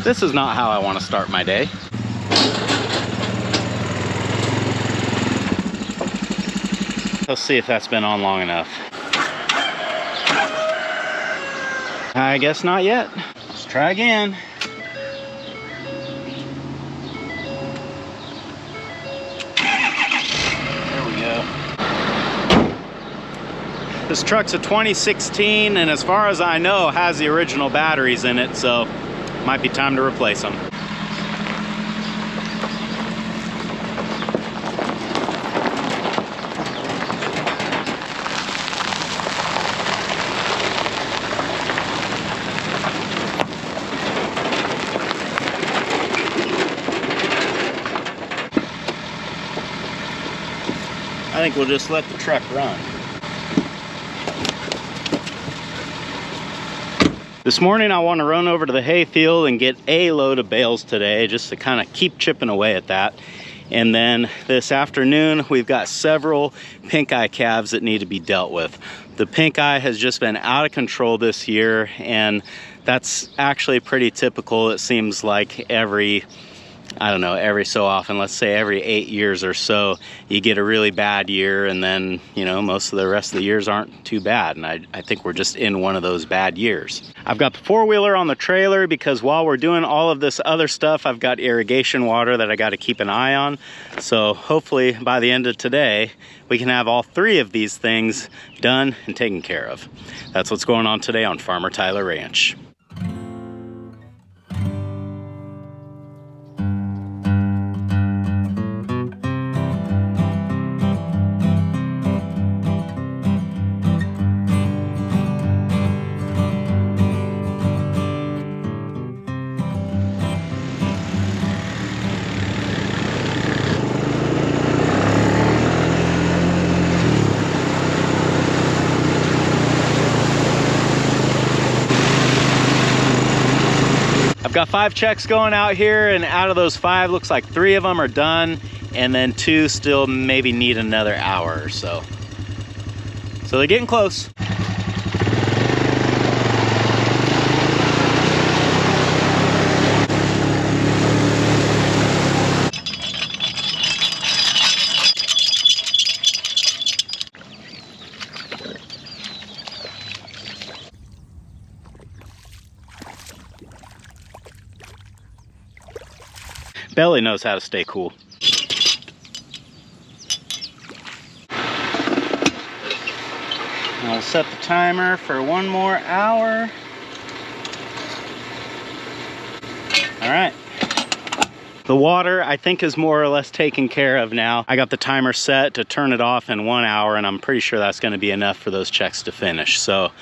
This is not how I want to start my day. Let's see if that's been on long enough. I guess not yet. Let's try again. There we go. This truck's a 2016, and as far as I know, has the original batteries in it, so might be time to replace them. I think we'll just let the truck run. This morning I want to run over to the hay field and get a load of bales today, just to kind of keep chipping away at that. And then this afternoon we've got several Pinkeye calves that need to be dealt with. The Pinkeye has just been out of control this year, and that's actually pretty typical. It seems like every so often, let's say every 8 years or so, you get a really bad year, and then, you know, most of the rest of the years aren't too bad. And I think we're just in one of those bad years. I've got the four-wheeler on the trailer because while we're doing all of this other stuff, I've got irrigation water that I got to keep an eye on. So hopefully by the end of today, we can have all three of these things done and taken care of. That's what's going on today on Farmertylerranch. Got 5 checks going out here, and out of those 5, looks like 3 of them are done, and then 2 still maybe need another hour or so. So they're getting close. Belly knows how to stay cool. I'll set the timer for 1 more hour. All right. The water, I think, is more or less taken care of now. I got the timer set to turn it off in 1 hour, and I'm pretty sure that's going to be enough for those checks to finish. So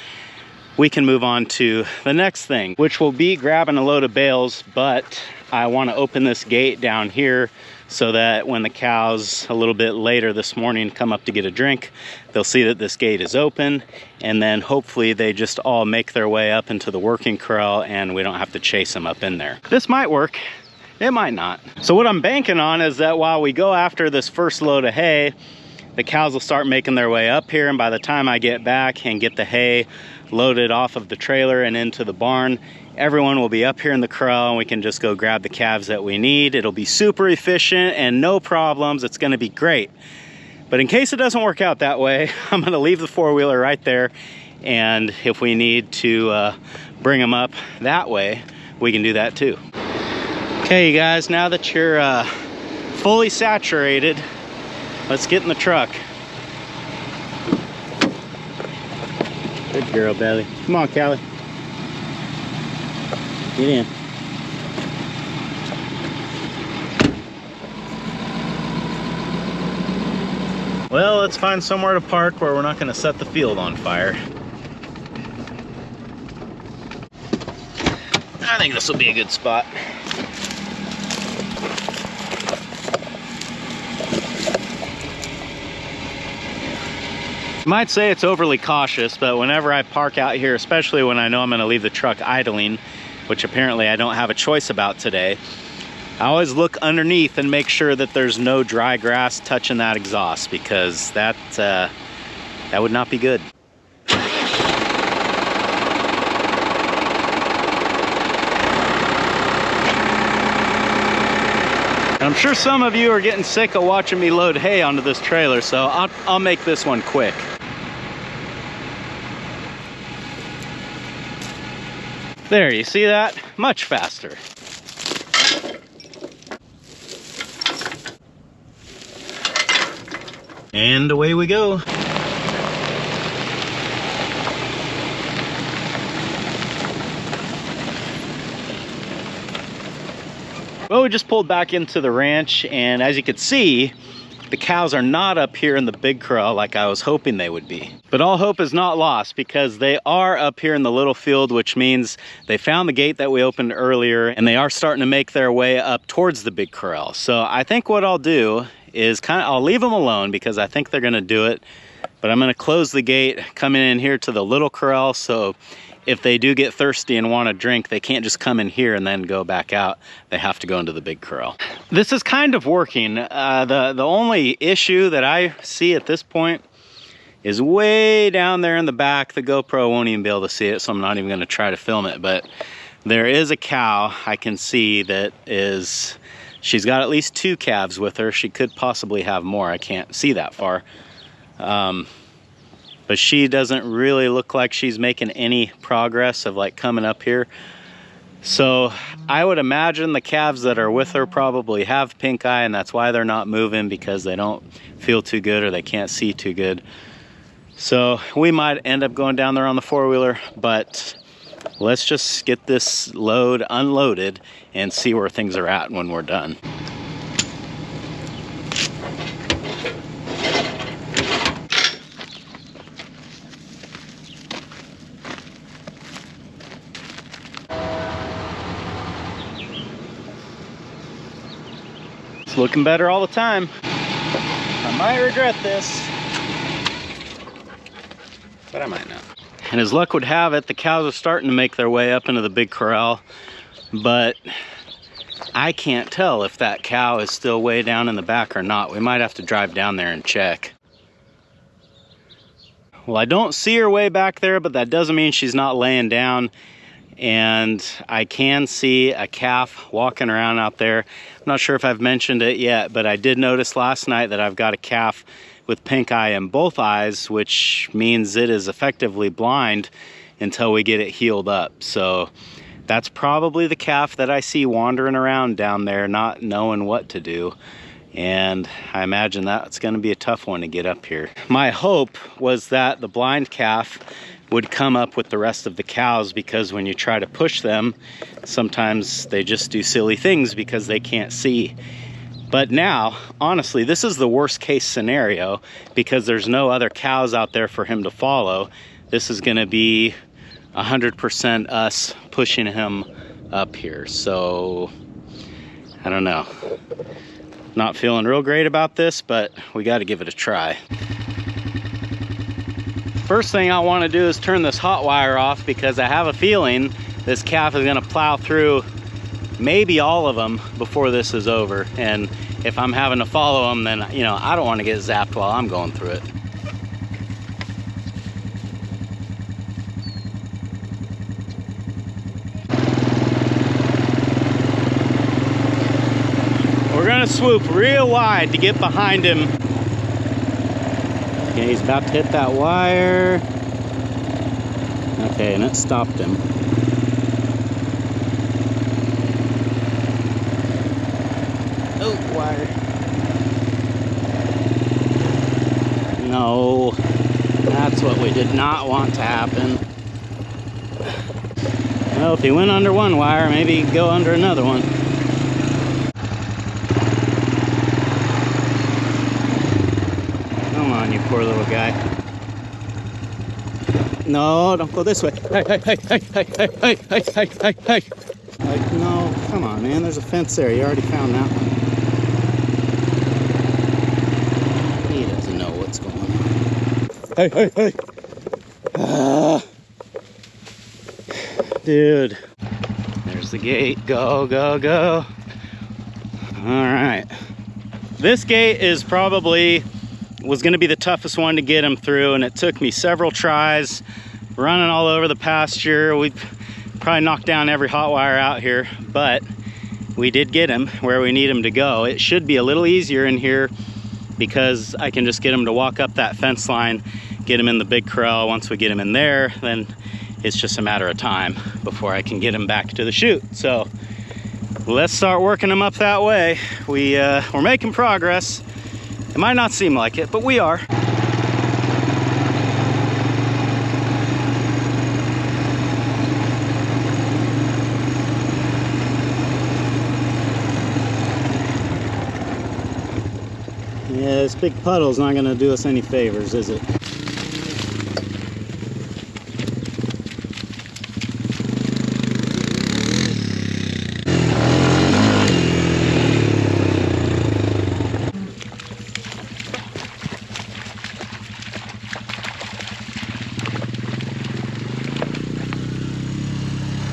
we can move on to the next thing, which will be grabbing a load of bales, but I want to open this gate down here so that when the cows a little bit later this morning come up to get a drink, they'll see that this gate is open, and then hopefully they just all make their way up into the working corral and we don't have to chase them up in there. This might work, it might not. So what I'm banking on is that while we go after this first load of hay, the cows will start making their way up here, and by the time I get back and get the hay loaded off of the trailer and into the barn, everyone will be up here in the corral and we can just go grab the calves that we need. It'll be super efficient and no problems. It's gonna be great. But in case it doesn't work out that way, I'm gonna leave the four-wheeler right there, and if we need to bring them up that way, we can do that too. Okay, you guys, now that you're fully saturated, let's get in the truck. Good girl, Belly. Come on, Callie. Get in. Well, let's find somewhere to park where we're not going to set the field on fire. I think this will be a good spot. You might say it's overly cautious, but whenever I park out here, especially when I know I'm going to leave the truck idling, which apparently I don't have a choice about today, I always look underneath and make sure that there's no dry grass touching that exhaust, because that would not be good. I'm sure some of you are getting sick of watching me load hay onto this trailer, so I'll make this one quick. There, you see that? Much faster. And away we go. Well, we just pulled back into the ranch, and as you can see, the cows are not up here in the big corral like I was hoping they would be. But all hope is not lost, because they are up here in the little field, which means they found the gate that we opened earlier, and they are starting to make their way up towards the big corral. So I think what I'll do is I'll leave them alone because I think they're gonna do it, but I'm gonna close the gate coming in here to the little corral, so if they do get thirsty and want a drink, they can't just come in here and then go back out. They have to go into the big corral. This is kind of working. The only issue that I see at this point is way down there in the back. The GoPro won't even be able to see it, so I'm not even gonna try to film it, but there is a cow I can see that is, she's got at least 2 calves with her. She could possibly have more. I can't see that far. But she doesn't really look like she's making any progress of like coming up here. So I would imagine the calves that are with her probably have pink eye, and that's why they're not moving, because they don't feel too good or they can't see too good. So we might end up going down there on the 4-wheeler, but let's just get this load unloaded and see where things are at when we're done. It's looking better all the time. I might regret this, but I might not. And as luck would have it, the cows are starting to make their way up into the big corral, but I can't tell if that cow is still way down in the back or not. We might have to drive down there and check. Well, I don't see her way back there, but that doesn't mean she's not laying down. And I can see a calf walking around out there. I'm not sure if I've mentioned it yet, but I did notice last night that I've got a calf with pink eye in both eyes, which means it is effectively blind until we get it healed up. So that's probably the calf that I see wandering around down there, not knowing what to do. And I imagine that's going to be a tough one to get up here. My hope was that the blind calf would come up with the rest of the cows, because when you try to push them, sometimes they just do silly things because they can't see. But now, honestly, this is the worst case scenario, because there's no other cows out there for him to follow. This is going to be 100% us pushing him up here. So I don't know. Not feeling real great about this, but we got to give it a try. First thing I want to do is turn this hot wire off, because I have a feeling this calf is going to plow through maybe all of them before this is over. And if I'm having to follow them, then, you know, I don't want to get zapped while I'm going through it. We're gonna swoop real wide to get behind him. Okay, he's about to hit that wire. Okay, and it stopped him. Oh, wire. No, that's what we did not want to happen. Well, if he went under one wire, maybe he'd go under another one. You poor little guy. No, don't go this way. Hey, hey, hey, hey, hey, hey, hey, hey, hey, hey, hey. Like, no, come on, man. There's a fence there. You already found that one. He doesn't know what's going on. Hey, hey, hey. Dude. There's the gate. Go, go, go. All right. This gate is probably was going to be the toughest one to get him through, and it took me several tries, running all over the pasture. We've probably knocked down every hot wire out here, but we did get him where we need him to go. It should be a little easier in here because I can just get him to walk up that fence line, get him in the big corral. Once we get him in there, then it's just a matter of time before I can get him back to the chute. So let's start working him up that way. We're making progress. It might not seem like it, but we are. Yeah, this big puddle's not gonna do us any favors, is it?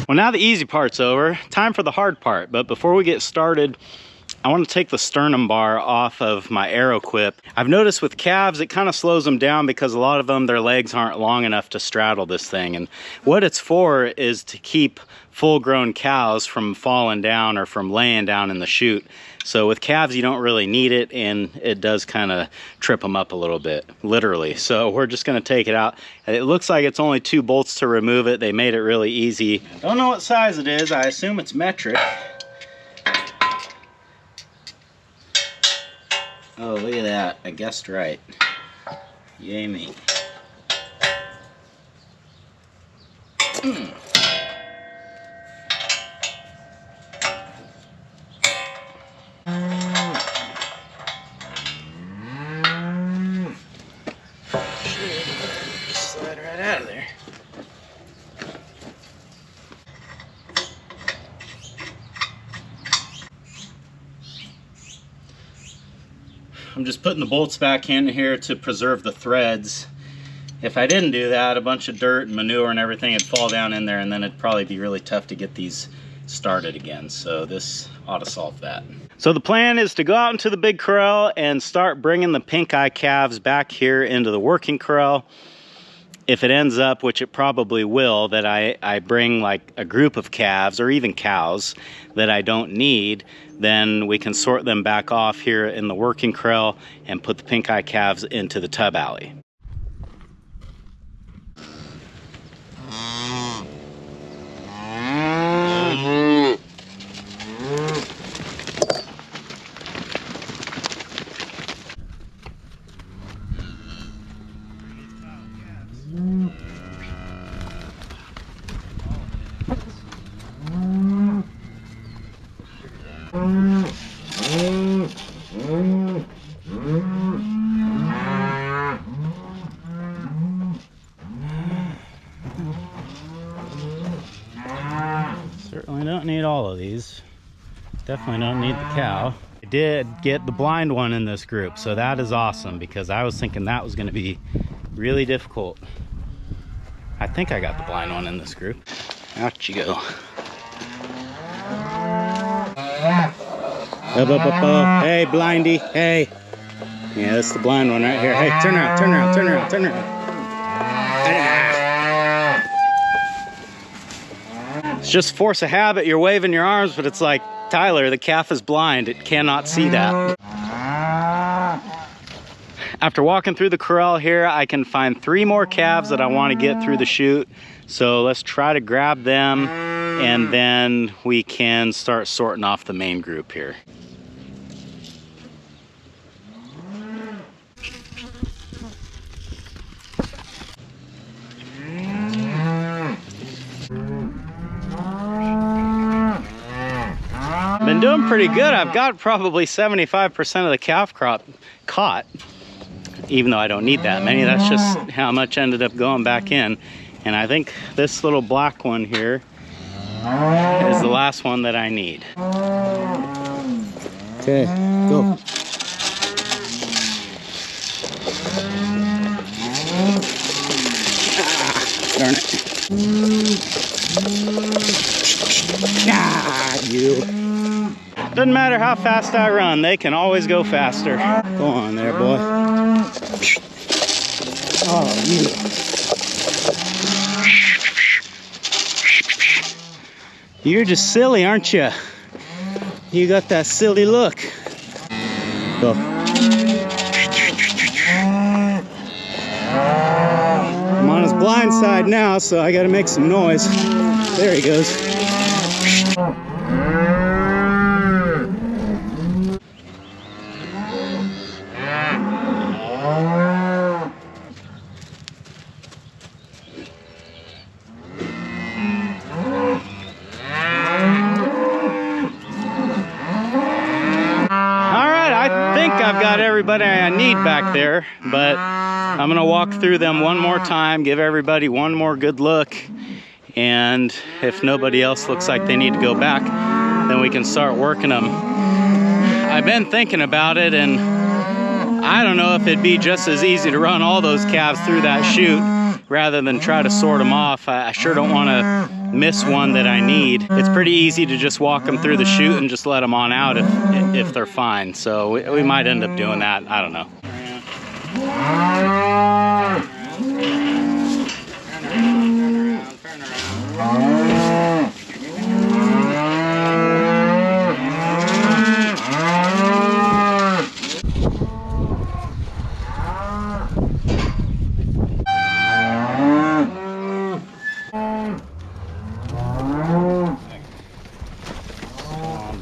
Well, now the easy part's over. Time for the hard part. But before we get started, I want to take the sternum bar off of my Arrowquip. I've noticed with calves, it kind of slows them down because a lot of them, their legs aren't long enough to straddle this thing. And what it's for is to keep full-grown cows from falling down or from laying down in the chute. So with calves, you don't really need it, and it does kind of trip them up a little bit, literally. So we're just going to take it out. It looks like it's only 2 bolts to remove it. They made it really easy. Don't know what size it is. I assume it's metric. Oh, look at that. I guessed right. Yay me. Slide right out of there. I'm just putting the bolts back in here to preserve the threads. If I didn't do that, a bunch of dirt and manure and everything would fall down in there, and then it'd probably be really tough to get these started again. So this ought to solve that. So the plan is to go out into the big corral and start bringing the Pinkeye calves back here into the working corral. If it ends up, which it probably will, that I bring like a group of calves or even cows that I don't need, then we can sort them back off here in the working corral and put the Pinkeye calves into the tub alley. Certainly don't need all of these. Definitely don't need the cow. I did get the blind one in this group, so that is awesome because I was thinking that was going to be really difficult. I think I got the blind one in this group. Out you go. Up, up, up, up. Hey, blindy. Hey. Yeah, that's the blind one right here. Hey, turn around, turn around, turn around, turn around. It's just force of habit. You're waving your arms, but it's like, Tyler, the calf is blind. It cannot see that. After walking through the corral here, I can find 3 more calves that I want to get through the chute. So let's try to grab them, and then we can start sorting off the main group here. Been doing pretty good. I've got probably 75% of the calf crop caught, even though I don't need that many. That's just how much ended up going back in. And I think this little black one here is the last one that I need. Okay, go. Darn it. Ah, you. Doesn't matter how fast I run, they can always go faster. Go on there, boy. Oh, you. You're just silly, aren't you? You got that silly look. Go. I'm on his blind side now, so I gotta make some noise. There he goes. I've got everybody I need back there, but I'm gonna walk through them one more time, give everybody one more good look, and if nobody else looks like they need to go back, then we can start working them. I've been thinking about it, and I don't know if it'd be just as easy to run all those calves through that chute rather than try to sort them off. I sure don't want to miss one that I need. It's pretty easy to just walk them through the chute and just let them on out if they're fine. So we might end up doing that. I don't know.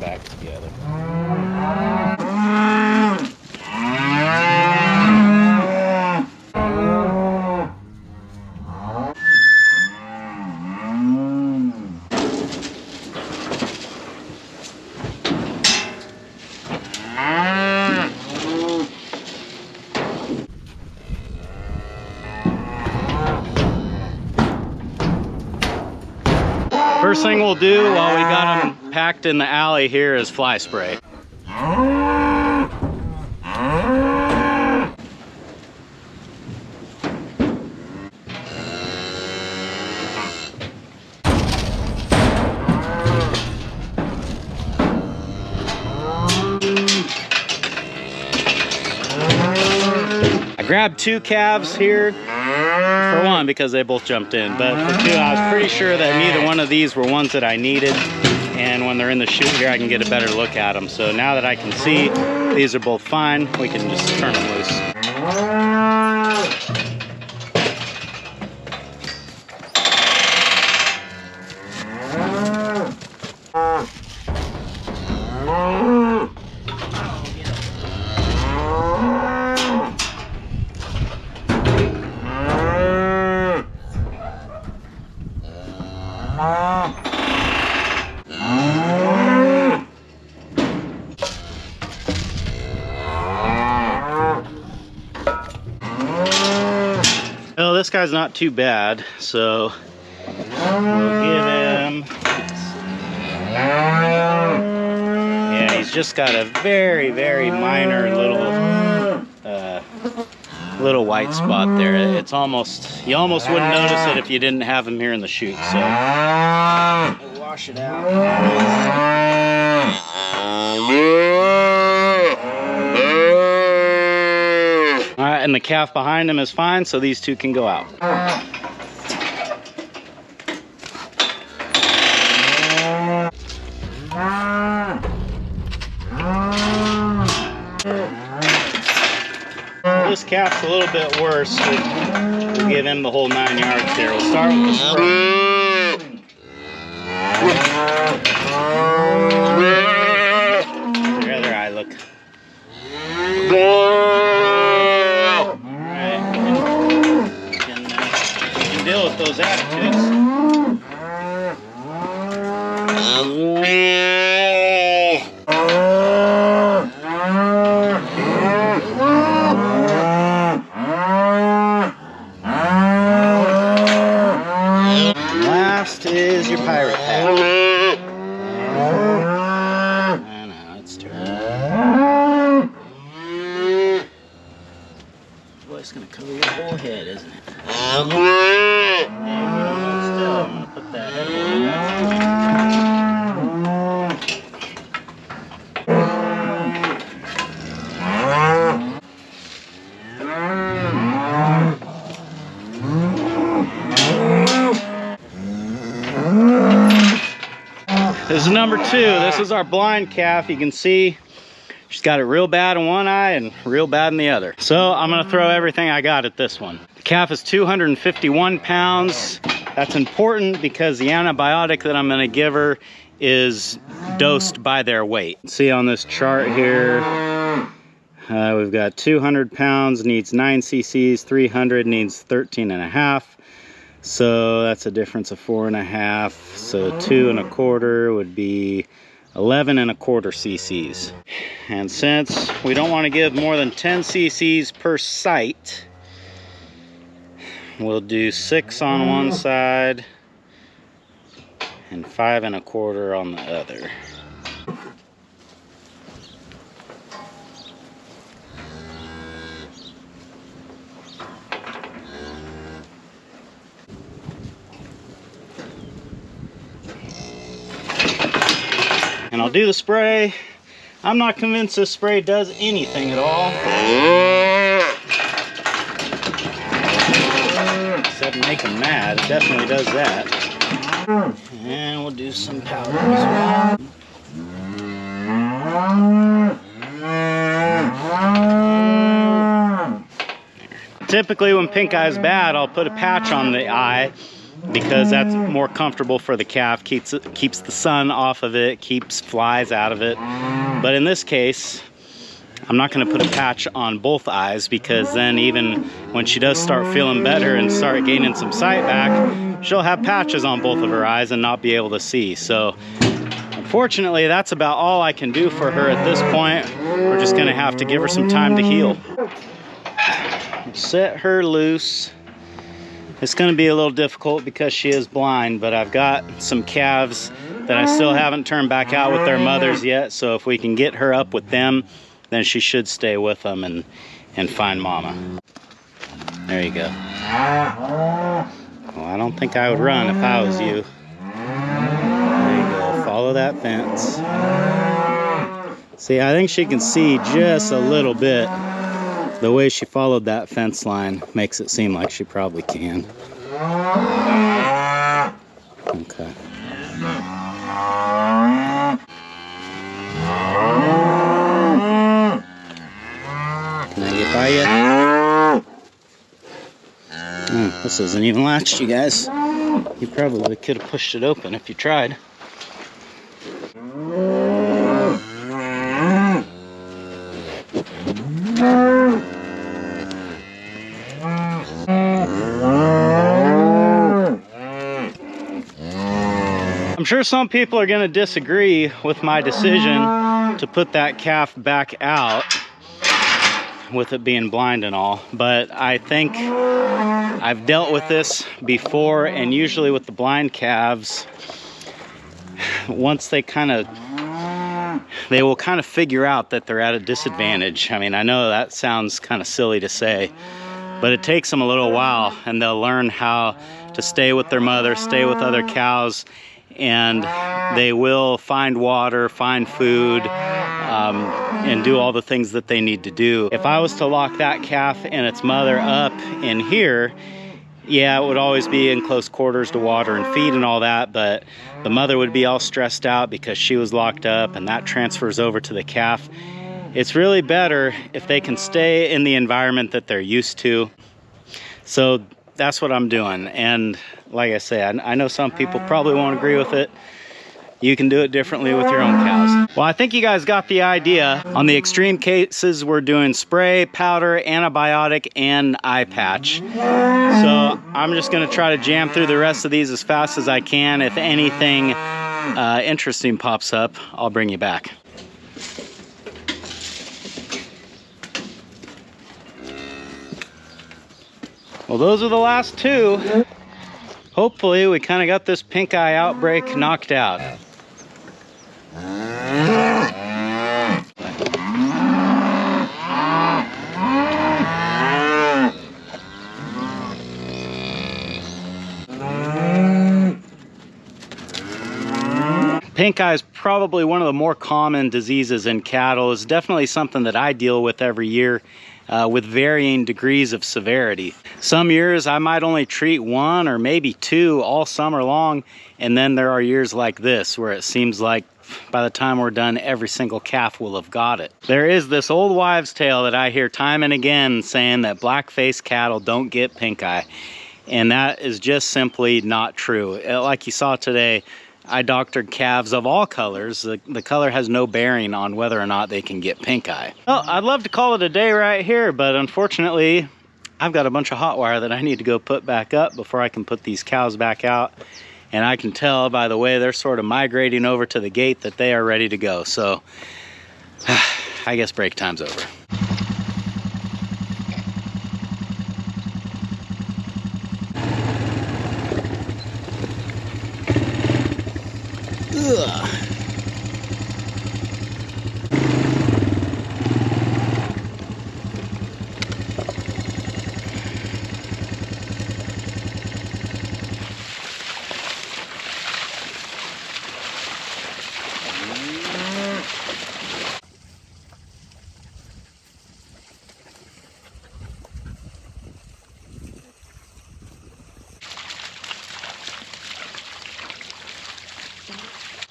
Back together. First thing we'll do while we got them packed in the alley here is fly spray. I grabbed 2 calves here. For one, because they both jumped in, but for 2, I was pretty sure that neither one of these were ones that I needed, and when they're in the chute here, I can get a better look at them. So now that I can see these are both fine, we can just turn them loose. Well, this guy's not too bad, so we'll give him, yeah, he's just got a very, very minor little white spot there. It's almost, you almost wouldn't notice it if you didn't have him here in the chute, so we'll wash it out. Alright, and the calf behind him is fine, so these 2 can go out. This calf's a little bit worse. We'll give him the whole 9 yards there. We'll start with the front. The other eye, look. Deal with those attitudes. Last is your pirate hat. I know, it's terrible. Boy, it's gonna cover your whole head, isn't it? I'm gonna put that This is number 2. This is our blind calf. You can see she's got it real bad in one eye and real bad in the other. So I'm gonna throw everything I got at this one. The calf is 251 pounds. That's important because the antibiotic that I'm gonna give her is dosed by their weight. See on this chart here, we've got 200 pounds, needs 9 cc's, 300 needs 13.5. So that's a difference of 4.5. So 2 1/4 would be 11 1/4 cc's. And since we don't want to give more than 10 cc's per site, we'll do 6 on one side and 5 1/4 on the other. And I'll do the spray. I'm not convinced this spray does anything at all, except make them mad. It definitely does that. And we'll do some powder as well. Typically when pink eye is bad, I'll put a patch on the eye because that's more comfortable for the calf, keeps the sun off of it, keeps flies out of it. But in this case, I'm not going to put a patch on both eyes, because then even when she does start feeling better and start gaining some sight back, she'll have patches on both of her eyes and not be able to see. So unfortunately, that's about all I can do for her at this point. We're just going to have to give her some time to heal. Set her loose. It's going to be a little difficult because she is blind, but I've got some calves that I still haven't turned back out with their mothers yet. So if we can get her up with them, then she should stay with them and find mama. There you go. Well, I don't think I would run if I was you. There you go. Follow that fence. See, I think she can see just a little bit. The way she followed that fence line makes it seem like she probably can. Okay. Can I get by you? Oh, this isn't even latched, you guys. You probably could have pushed it open if you tried. I'm sure some people are going to disagree with my decision to put that calf back out with it being blind and all, but I think I've dealt with this before, and usually with the blind calves, once they will kind of figure out that they're at a disadvantage. I mean, I know that sounds kind of silly to say, but it takes them a little while, and they'll learn how to stay with their mother, stay with other cows, and they will find water, find food, and do all the things that they need to do. If I was to lock that calf and its mother up in here, yeah, it would always be in close quarters to water and feed and all that, but the mother would be all stressed out because she was locked up, and that transfers over to the calf. It's really better if they can stay in the environment that they're used to. So that's what I'm doing. And like I said, I know some people probably won't agree with it. You can do it differently with your own cows. Well, I think you guys got the idea. On the extreme cases, we're doing spray, powder, antibiotic, and eye patch. So I'm just gonna try to jam through the rest of these as fast as I can. If anything interesting pops up, I'll bring you back. Well, those are the last two. Hopefully we kind of got this pink eye outbreak knocked out. Pink eye is probably one of the more common diseases in cattle. It's definitely something that I deal with every year. with varying degrees of severity. Some years I might only treat 1 or maybe 2 all summer long, and then there are years like this where it seems like by the time we're done, every single calf will have got it. There is this old wives' tale that I hear time and again saying that black-faced cattle don't get pink eye, and that is just simply not true. Like you saw today, I doctored calves of all colors. The color has no bearing on whether or not they can get pink eye. Well, I'd love to call it a day right here, but unfortunately, I've got a bunch of hot wire that I need to go put back up before I can put these cows back out. And I can tell by the way they're sort of migrating over to the gate that they are ready to go. So I guess break time's over. Ugh.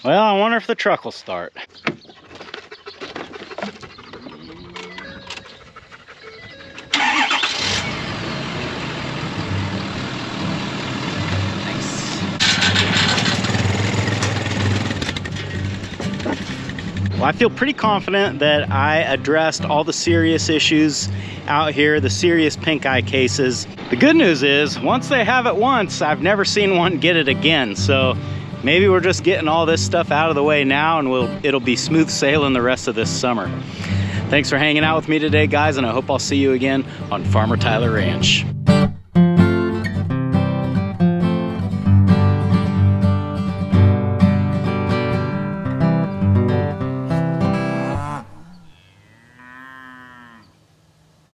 Well, I wonder if the truck will start. Well, I feel pretty confident that I addressed all the serious issues out here, the serious pink eye cases. The good news is, once they have it once, I've never seen one get it again. So maybe we're just getting all this stuff out of the way now, and it'll be smooth sailing the rest of this summer. Thanks for hanging out with me today, guys, and I hope I'll see you again on Farmer Tyler Ranch.